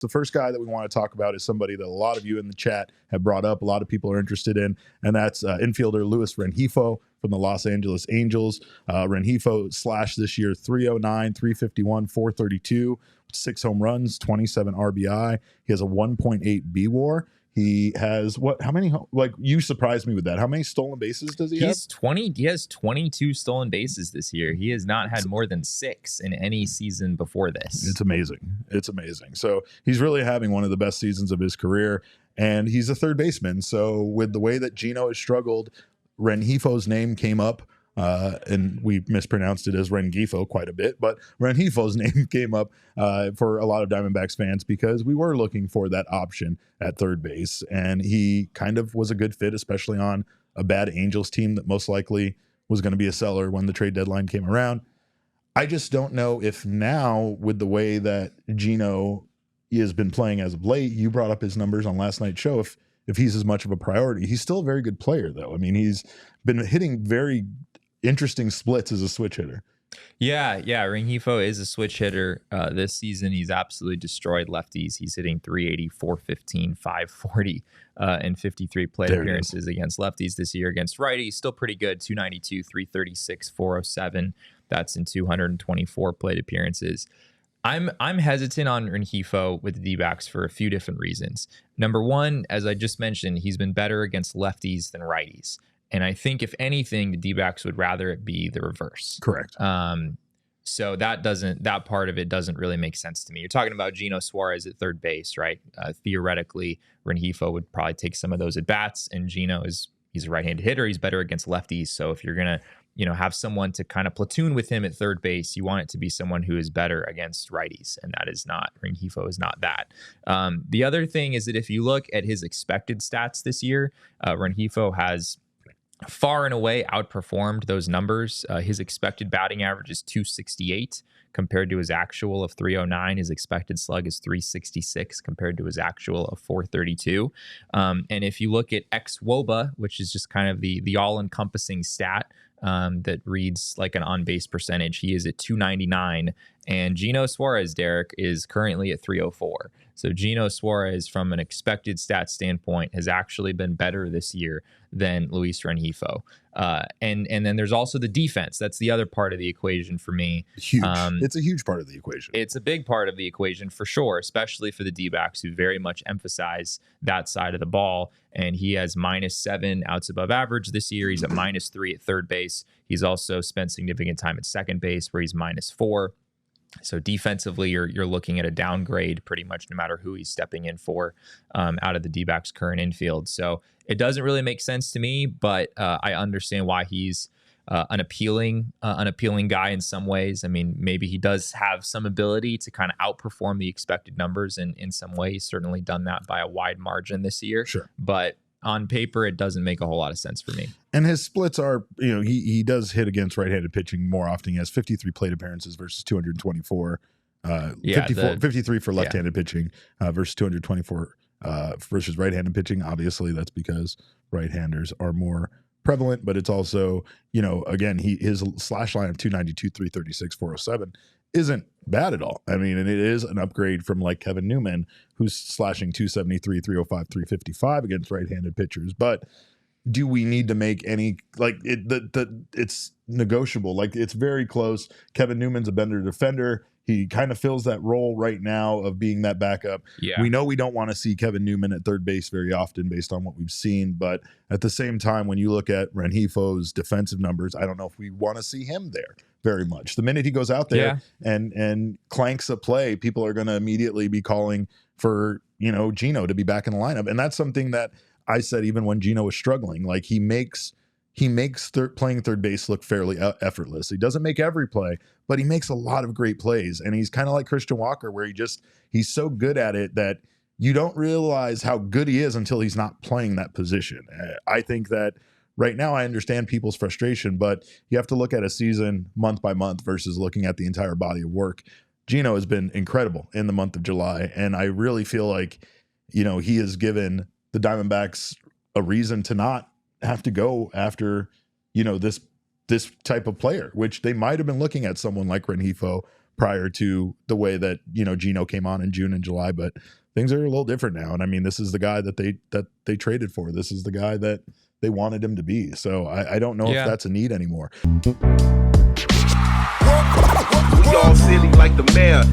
The first guy that we want to talk about is somebody that a lot of you in the chat have brought up, a lot of people are interested in, and that's infielder Luis Regifo from the Los Angeles Angels. Rengifo slashed this year 309, 351, 432, 6 home runs, 27 RBI. He has a 1.8 B-WAR. He has how many, like, you surprised me with that. How many stolen bases does he have? He has 22 stolen bases this year. He has not had more than 6 in any season before this. It's amazing. It's amazing. So he's really having one of the best seasons of his career, and he's a third baseman. So with the way that Geno has struggled, Rengifo's name came up. And we mispronounced it as Rengifo quite a bit, but Rengifo's name came up for a lot of Diamondbacks fans because we were looking for that option at third base, and he kind of was a good fit, especially on a bad Angels team that most likely was going to be a seller when the trade deadline came around. I just don't know if now, with the way that Geno has been playing as of late, you brought up his numbers on last night's show, if he's as much of a priority. He's still a very good player, though. I mean, he's been hitting very interesting splits as a switch hitter. Yeah. Rengifo is a switch hitter. This season, he's absolutely destroyed lefties. He's hitting 380, 415, 540 in 53 plate appearances against lefties this year. Against righties, still pretty good. 292, 336, 407. That's in 224 plate appearances. I'm hesitant on Rengifo with the D-backs for a few different reasons. Number one, as I just mentioned, he's been better against lefties than righties. And I think, if anything, the D-backs would rather it be the reverse. Correct. So that part of it doesn't really make sense to me. You're talking about Eugenio Suarez at third base, right? Theoretically, Rengifo would probably take some of those at bats, and Geno he's a right-handed hitter. He's better against lefties. So if you're gonna, have someone to kind of platoon with him at third base, you want it to be someone who is better against righties, and that is not Rengifo. Is not that. The other thing is that if you look at his expected stats this year, Rengifo has far and away outperformed those numbers. His expected batting average is 268 compared to his actual of 309. His expected slug is 366 compared to his actual of 432. And if you look at xWOBA, which is just kind of the all-encompassing stat that reads like an on-base percentage, he is at 299. And Eugenio Suarez, Derek, is currently at 304. So Eugenio Suarez, from an expected stat standpoint, has actually been better this year than Luis Regifo. And then there's also the defense. That's the other part of the equation for me. Huge. It's a huge part of the equation. It's a big part of the equation for sure, especially for the D-backs, who very much emphasize that side of the ball. And he has -7 outs above average this year. He's at -3 at third base. He's also spent significant time at second base, where he's -4. So defensively, you're looking at a downgrade pretty much no matter who he's stepping in for out of the D-backs' current infield. So it doesn't really make sense to me, but I understand why he's an appealing guy in some ways. I mean, maybe he does have some ability to kind of outperform the expected numbers in some ways. He's certainly done that by a wide margin this year. Sure. But on paper, it doesn't make a whole lot of sense for me. And his splits are, he does hit against right-handed pitching more often. He has 53 plate appearances versus 224. 53 for left-handed pitching versus 224 versus right-handed pitching. Obviously, that's because right-handers are more prevalent, but it's also, again, his slash line of 292, 336, 407 isn't bad at all. I mean, and it is an upgrade from like Kevin Newman, who's slashing 273, 305, 355 against right-handed pitchers. But do we need to make any, like, it's negotiable. Like, it's very close. Kevin Newman's a better defender. He kind of fills that role right now of being that backup. Yeah. We know we don't want to see Kevin Newman at third base very often based on what we've seen. But at the same time, when you look at Rengifo's defensive numbers, I don't know if we want to see him there very much. The minute he goes out there and clanks a play, people are going to immediately be calling for, Geno to be back in the lineup. And that's something that I said even when Geno was struggling. Like, he makes playing third base look fairly effortless. He doesn't make every play, but he makes a lot of great plays. And he's kind of like Christian Walker, where he's so good at it that you don't realize how good he is until he's not playing that position. I think that right now I understand people's frustration, but you have to look at a season month by month versus looking at the entire body of work. Geno has been incredible in the month of July, and I really feel like, he has given the Diamondbacks a reason to not have to go after, this type of player, which they might have been looking at someone like Rengifo prior to the way that, Geno came on in June and July, but things are a little different now. And I mean, this is the guy that they traded for. This is the guy that they wanted him to be. So I don't know if that's a need anymore. We all silly like the mayor.